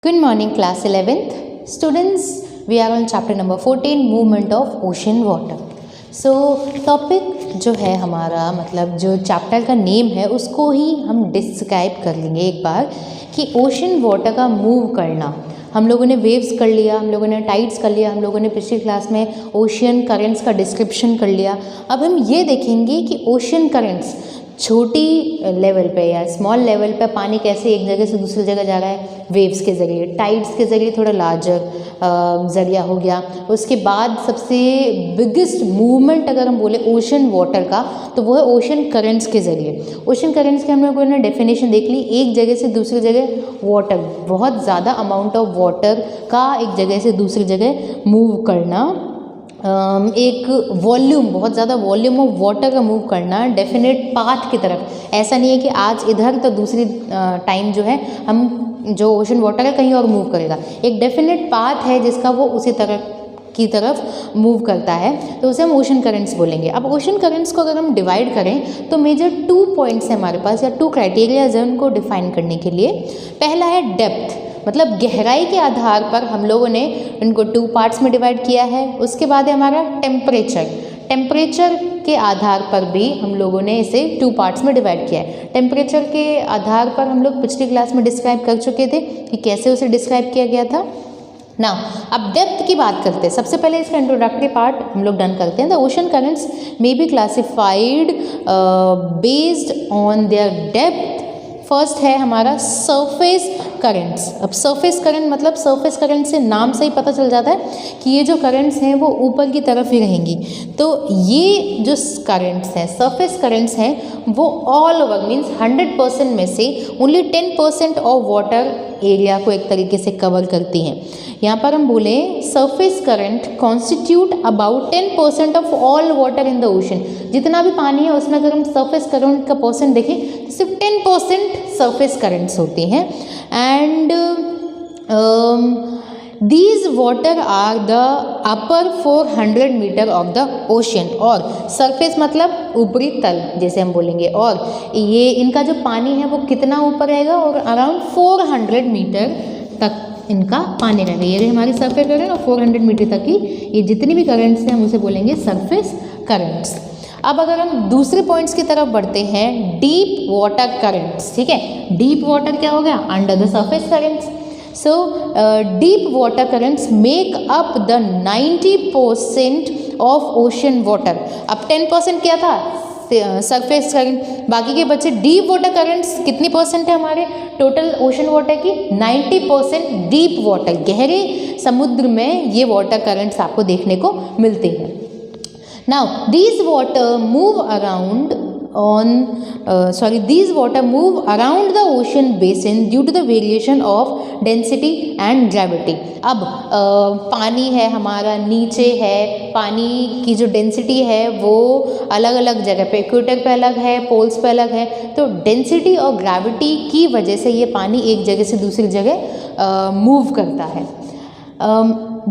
Good morning, class 11th. Students, we are on chapter number 14, movement of ocean water. So, topic जो है हमारा मतलब जो chapter का नेम है उसको ही हम डिस्क्राइब कर लेंगे एक बार कि ओशन वाटर का मूव करना. हम लोगों ने वेव्स कर लिया, हम लोगों ने टाइड्स कर लिया, हम लोगों ने पिछली क्लास में ओशियन करेंट्स का डिस्क्रिप्शन कर लिया. अब हम ये देखेंगे कि ओशन करेंट्स छोटी लेवल पे या स्मॉल लेवल पे पानी कैसे एक जगह से दूसरी जगह जा रहा है वेव्स के ज़रिए, टाइड्स के ज़रिए थोड़ा लार्जर ज़रिया हो गया. उसके बाद सबसे बिगेस्ट मूवमेंट अगर हम बोले ओशन वाटर का तो वो है ओशन करेंट्स के ज़रिए. ओशन करेंट्स के हम लोगों ने डेफिनेशन देख ली, एक जगह से दूसरी जगह वाटर, बहुत ज़्यादा अमाउंट ऑफ वाटर का एक जगह से दूसरी जगह मूव करना, एक वॉल्यूम, बहुत ज़्यादा वॉल्यूम ऑफ वाटर का मूव करना डेफिनेट पाथ की तरफ. ऐसा नहीं है कि आज इधर तो दूसरी टाइम जो है हम जो ओशन वाटर है कहीं और मूव करेगा. एक डेफिनेट पाथ है जिसका वो उसी तरह की तरफ मूव करता है, तो उसे हम ओशन करेंट्स बोलेंगे. अब ओशन करेंट्स को अगर हम डिवाइड करें तो मेजर 2 पॉइंट्स हैं हमारे पास या 2 क्राइटेरिया है उनको डिफाइन करने के लिए. पहला है डेप्थ, मतलब गहराई के आधार पर हम लोगों ने इनको 2 पार्ट्स में डिवाइड किया है. उसके बाद है हमारा टेम्परेचर, टेम्परेचर के आधार पर भी हम लोगों ने इसे 2 पार्ट्स में डिवाइड किया है. टेम्परेचर के आधार पर हम लोग पिछली क्लास में डिस्क्राइब कर चुके थे कि कैसे उसे डिस्क्राइब किया गया था. ना अब डेप्थ की बात करते हैं. सबसे पहले इसका इंट्रोडक्टरी पार्ट हम लोग डन करते हैं. The ocean currents may be classified based on their depth. First है हमारा सरफेस करेंट्स. अब सरफेस करंट मतलब सरफेस करंट से नाम से ही पता चल जाता है कि ये जो करंट्स हैं वो ऊपर की तरफ ही रहेंगी. तो ये जो करंट्स हैं, सरफेस करंट्स हैं, वो ऑल ओवर मीन्स 100% में से ओनली 10% ऑफ वाटर एरिया को एक तरीके से कवर करती हैं. यहाँ पर हम बोले surface current constitute about 10% of all water in the ocean. जितना भी पानी है उसमें अगर हम सरफेस करंट का परसेंट देखें तो सिर्फ 10% सरफेस करंट्स होती हैं. And these water are the upper 400 metre of the ocean. और सरफेस मतलब ऊपरी तल जैसे हम बोलेंगे, और ये इनका जो पानी है वो कितना ऊपर रहेगा और अराउंड 400 मीटर तक इनका पानी रहेगा. ये हमारी सरफेस करंट और 400 मीटर तक की ये जितनी भी करंट्स हैं हम उसे बोलेंगे सरफेस करंट्स. अब अगर हम दूसरे पॉइंट्स की तरफ बढ़ते हैं, डीप वाटर करंट्स. ठीक है, डीप वाटर क्या हो गया? Under the surface currents. So, deep water currents make up the 90% of ocean water. अब 10% क्या था? Surface current. बाकी के बच्चे डीप वाटर करंट्स कितनी परसेंट है हमारे टोटल ओशन वाटर की? 90% डीप वाटर, गहरे समुद्र में ये वाटर करंट्स आपको देखने को मिलते हैं. Now, these water move around these water move around the ocean basin due to the variation of density and gravity. अब पानी है हमारा, नीचे है, पानी की जो डेंसिटी है वो अलग अलग जगह पे, इक्वेटर पे अलग है, पोल्स पे अलग है. तो डेंसिटी और ग्रेविटी की वजह से ये पानी एक जगह से दूसरी जगह मूव करता है.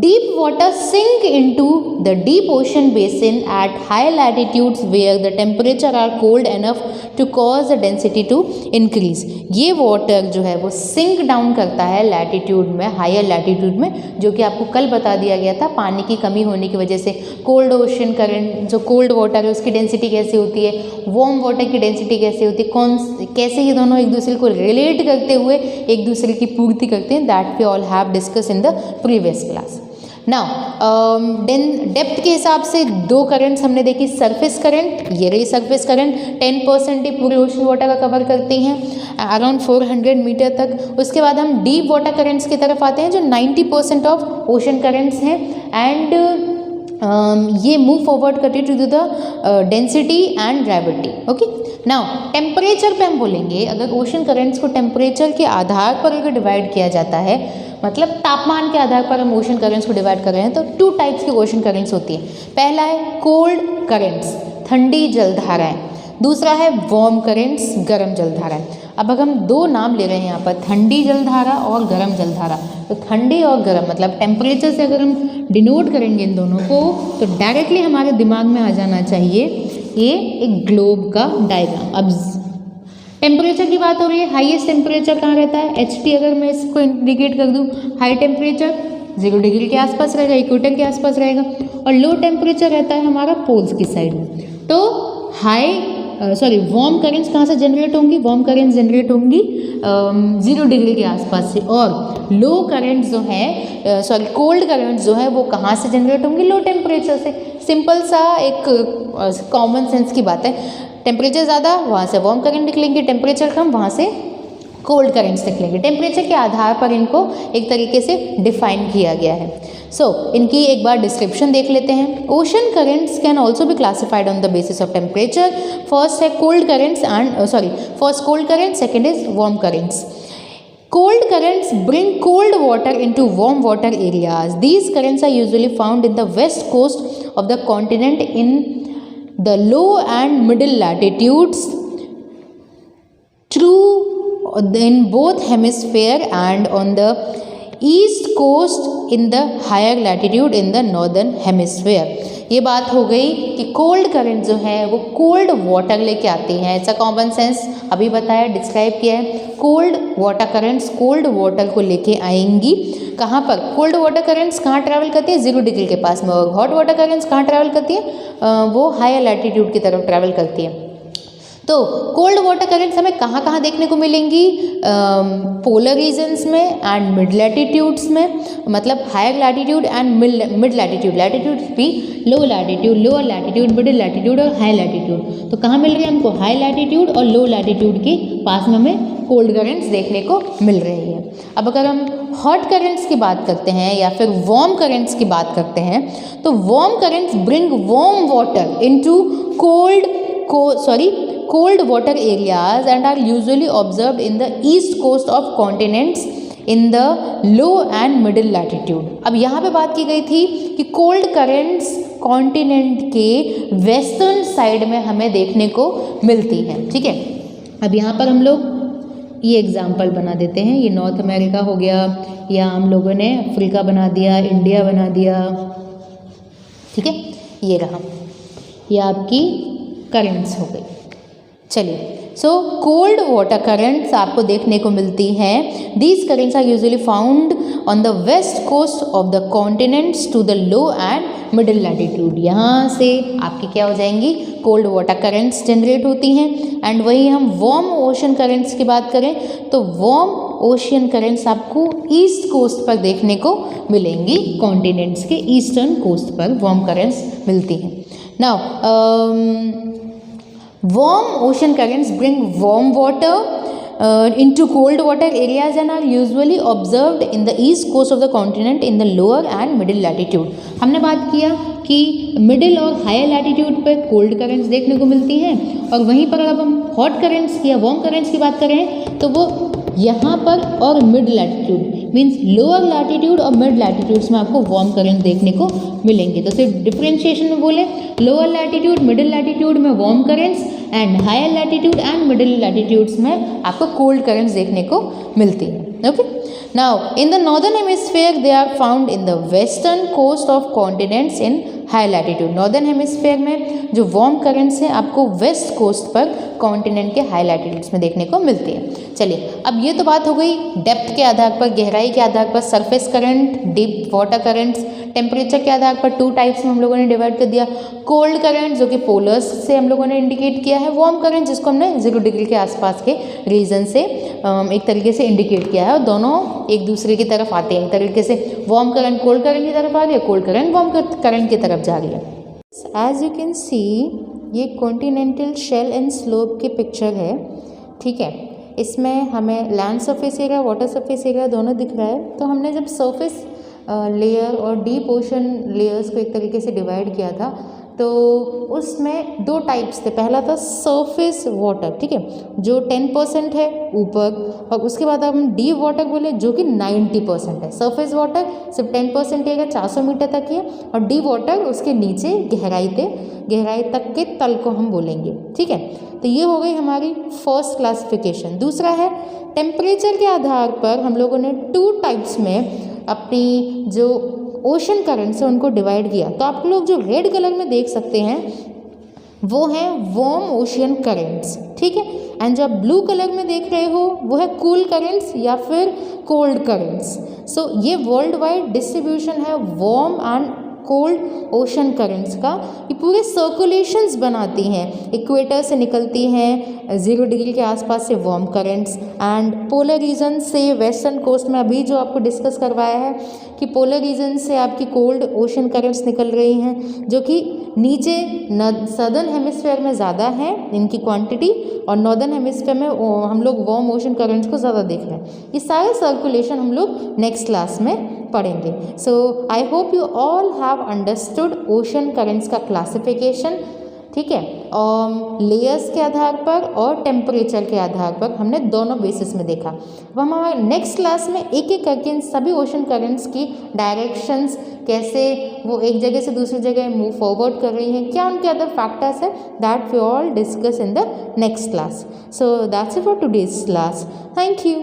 Deep water sink into the deep ocean basin at high latitudes where the temperature are cold enough to cause the density to increase. ये वाटर जो है वो सिंक डाउन करता है लैटिट्यूड में, हायर लैटिट्यूड में, जो कि आपको कल बता दिया गया था. पानी की कमी होने की वजह से कोल्ड ओशन करंट, जो कोल्ड वाटर है उसकी डेंसिटी कैसे होती है, वार्म वाटर की डेंसिटी कैसे होती है, कैसे ये दोनों एक दूसरे को रिलेट करते हुए एक दूसरे की पूर्ति करते हैं. That we all have discuss in the previous class. Now depth के हिसाब से 2 करंट्स हमने देखी. सरफेस करंट, ये रही सरफेस करंट, 10% ही पूरे ओशन वाटर का कवर करती हैं अराउंड 400 मीटर तक. उसके बाद हम डीप वाटर करंट्स की तरफ आते हैं जो 90% ऑफ ओशन करंट्स हैं. एंड ये मूव फॉरवर्ड करती to the density and gravity. Okay, now temperature पे हम बोलेंगे, अगर ओशन करंट्स को टेम्परेचर के आधार पर अगर डिवाइड किया जाता है, मतलब तापमान के आधार पर हम ओशन करंट्स को डिवाइड कर रहे हैं, तो 2 टाइप्स की ओशन करंट्स होती हैं. पहला है कोल्ड करंट्स, ठंडी जलधाराएं. दूसरा है वार्म करंट्स, गर्म जलधाराएं. अब अगर हम 2 नाम ले रहे हैं यहाँ पर, ठंडी जलधारा और गर्म जलधारा, तो ठंडी और गर्म मतलब टेम्परेचर से अगर हम डिनोट करेंगे इन दोनों को तो डायरेक्टली हमारे दिमाग में आ जाना चाहिए ये एक ग्लोब का डायग्राम. अब टेम्परेचर की बात हो रही है, हाईएस्ट टेम्परेचर कहाँ रहता है, HT अगर मैं इसको इंडिकेट कर दूँ, हाई टेम्परेचर 0 डिग्री के आसपास रहेगा, इक्वेटर के आसपास रहेगा, और लो टेम्परेचर रहता है हमारा पोल्स की साइड में। तो वार्म करेंट्स कहाँ से जनरेट होंगी, वार्म करेंट्स जनरेट होंगी 0 डिग्री के आसपास से, और लो करेंट्स जो है कोल्ड करेंट्स जो है वो कहाँ से जनरेट होंगी, लो टेम्परेचर से। सिंपल सा एक कॉमन सेंस की बात है, टेम्परेचर ज़्यादा वहाँ से वार्म करंट निकलेंगे, टेम्परेचर कम वहाँ से कोल्ड करेंट्स निकलेंगे। टेम्परेचर के आधार पर इनको एक तरीके से डिफाइन किया गया है। इनकी एक बार डिस्क्रिप्शन देख लेते हैं। Ocean currents can also be classified on the basis of temperature. First है cold currents first cold current, second is warm currents. Cold currents bring cold water into warm water areas. These currents are usually found in the west coast of the continent, in the low and middle latitudes, true in both hemisphere, and on the east coast in the higher latitude in the northern hemisphere. ये बात हो गई कि cold current जो है वो cold water लेके आती हैं। ऐसा कॉमन सेंस अभी बताया, डिस्क्राइब किया है। Cold water currents cold water को लेके आएंगी कहाँ पर, कोल्ड वाटर करंट्स कहाँ ट्रैवल करती है, 0 डिग्री के पास में, और हॉट वाटर करंट्स कहाँ ट्रैवल करती है, वो हायर लैटिट्यूड की तरफ ट्रैवल करती है। तो कोल्ड वाटर करंट्स हमें कहाँ कहाँ देखने को मिलेंगी, पोलर रीजन्स में एंड मिड लैटिट्यूड्स में, मतलब higher latitude and mid latitude, latitude भी low latitude, lower latitude, middle latitude और हाई लैटिट्यूड। तो कहाँ मिल रही है हमको, हाई लैटिट्यूड और लो लैटिट्यूड के पास में हमें कोल्ड करंट्स देखने को मिल रही है। अब अगर हम हॉट करंट्स की बात करते हैं या फिर वार्म करंट्स की बात करते हैं, तो warm currents bring warm water into cold water areas and are usually observed in the east coast of continents in the low and middle latitude. अब यहाँ पे बात की गई थी कि कोल्ड करेंट्स कॉन्टिनेंट के वेस्टर्न साइड में हमें देखने को मिलती हैं। ठीक है, अब यहाँ पर हम लोग ये एग्जाम्पल बना देते हैं। ये नॉर्थ अमेरिका हो गया, या हम लोगों ने अफ्रीका बना दिया, इंडिया बना दिया। ठीक है, ये रहा, ये आपकी करेंट्स हो गई। चलिए, कोल्ड वाटर करंट्स आपको देखने को मिलती हैं। These currents are usually found on the west coast of the continents to the low and middle latitude. यहाँ से आपकी क्या हो जाएंगी, कोल्ड वाटर करंट्स जनरेट होती हैं। एंड वही हम वार्म ओशन करंट्स की बात करें तो वार्म ओशियन करंट्स आपको ईस्ट कोस्ट पर देखने को मिलेंगी, कॉन्टिनेंट्स के ईस्टर्न कोस्ट पर वार्म करंट्स मिलती हैं। Now warm ocean currents bring warm water into cold water areas and are usually observed in the east coast of the continent in the lower and middle latitude. हमने बात किया कि middle और higher latitude पर cold currents देखने को मिलती हैं, और वहीं पर अगर हम हॉट करंट्स या वार्म करंट्स की बात करें तो वो यहाँ पर और mid latitude means lower latitude और मिड लैटिट्यूड्स में आपको वार्म करंट देखने को मिलेंगे। तो सिर्फ डिफरेंशिएशन में बोले, लोअर लैटिट्यूड मिडिल लैटिट्यूड में warm currents and higher latitude and middle latitudes में आपको कोल्ड करंट्स देखने को मिलती है। Okay, now in the northern hemisphere they are found in the western coast of continents in high latitude. Northern hemisphere में जो warm currents हैं आपको वेस्ट कोस्ट पर कॉन्टिनेंट के हाई लैटिट्यूड्स में देखने को मिलती है। चलिए, अब ये तो बात हो गई डेप्थ के आधार पर, गहराई के आधार पर, surface current, deep water currents. Temperature के आधार पर 2 टाइप्स में हम लोगों ने डिवाइड कर दिया। कोल्ड करंट जो कि पोलर्स से हम लोगों ने इंडिकेट किया है, वार्म करंट जिसको हमने 0 डिग्री के आसपास के रीजन से एक तरीके से इंडिकेट किया है, और दोनों एक दूसरे की तरफ आते हैं। एक तरीके से वार्म करंट कोल्ड करंट की तरफ आ रही है, कोल्ड करंट वार्म करंट की तरफ जा रही है। एज यू कैन सी, ये कॉन्टिनेंटल शेल एंड स्लोप की पिक्चर है। ठीक है, इसमें हमें land surface area, water surface area दोनों दिख रहा है। तो हमने जब सरफेस लेयर और डीप ओशन लेयर्स को एक तरीके से डिवाइड किया था, तो उसमें 2 टाइप्स थे। पहला था सरफेस वाटर, ठीक है, जो 10% है ऊपर, और उसके बाद हम डीप वाटर बोले जो कि 90% है। सरफेस वाटर सिर्फ 10% है, 400 मीटर तक ही है, और डीप वाटर उसके नीचे गहराई तक के तल को हम बोलेंगे। ठीक है, तो ये हो गई हमारी फर्स्ट क्लासिफिकेशन। दूसरा है टेम्परेचर के आधार पर हम लोगों ने 2 टाइप्स में अपनी जो ओशन करंट से उनको डिवाइड किया। तो आप लोग जो रेड कलर में देख सकते हैं, वो हैं वार्म ओशियन करेंट्स, ठीक है। एंड जो आप ब्लू कलर में देख रहे हो वो है कूल करेंट्स या फिर कोल्ड करेंट्स। सो ये वर्ल्ड वाइड डिस्ट्रीब्यूशन है warm and cold ocean currents का। ये पूरे सर्कुलेशंस बनाती हैं, इक्वेटर से निकलती हैं 0 डिग्री के आसपास से warm currents, and polar region से वेस्टर्न कोस्ट में अभी जो आपको डिस्कस करवाया है कि पोलर रीजन से आपकी कोल्ड ओशन करेंट्स निकल रही हैं जो कि नीचे सदर्न हेमिस्फेयर में ज़्यादा है इनकी क्वांटिटी, और नॉर्दर्न हेमिस्फेयर में हम लोग वार्म ओशन करेंट्स को ज़्यादा देख रहे हैं। ये सारे सर्कुलेशन हम लोग नेक्स्ट क्लास में पढ़ेंगे। So I hope you all have understood ocean currents का क्लासिफिकेशन, ठीक है। लेयर्स के आधार पर और टेम्परेचर के आधार पर हमने दोनों बेसिस में देखा। अब हम हमारे नेक्स्ट क्लास में एक एक करके इन सभी ओशन करेंट्स की डायरेक्शंस, कैसे वो एक जगह से दूसरी जगह मूव फॉरवर्ड कर रही हैं, क्या उनके अदर फैक्टर्स है, that we all discuss in the next class. So that's it for today's class. Thank you.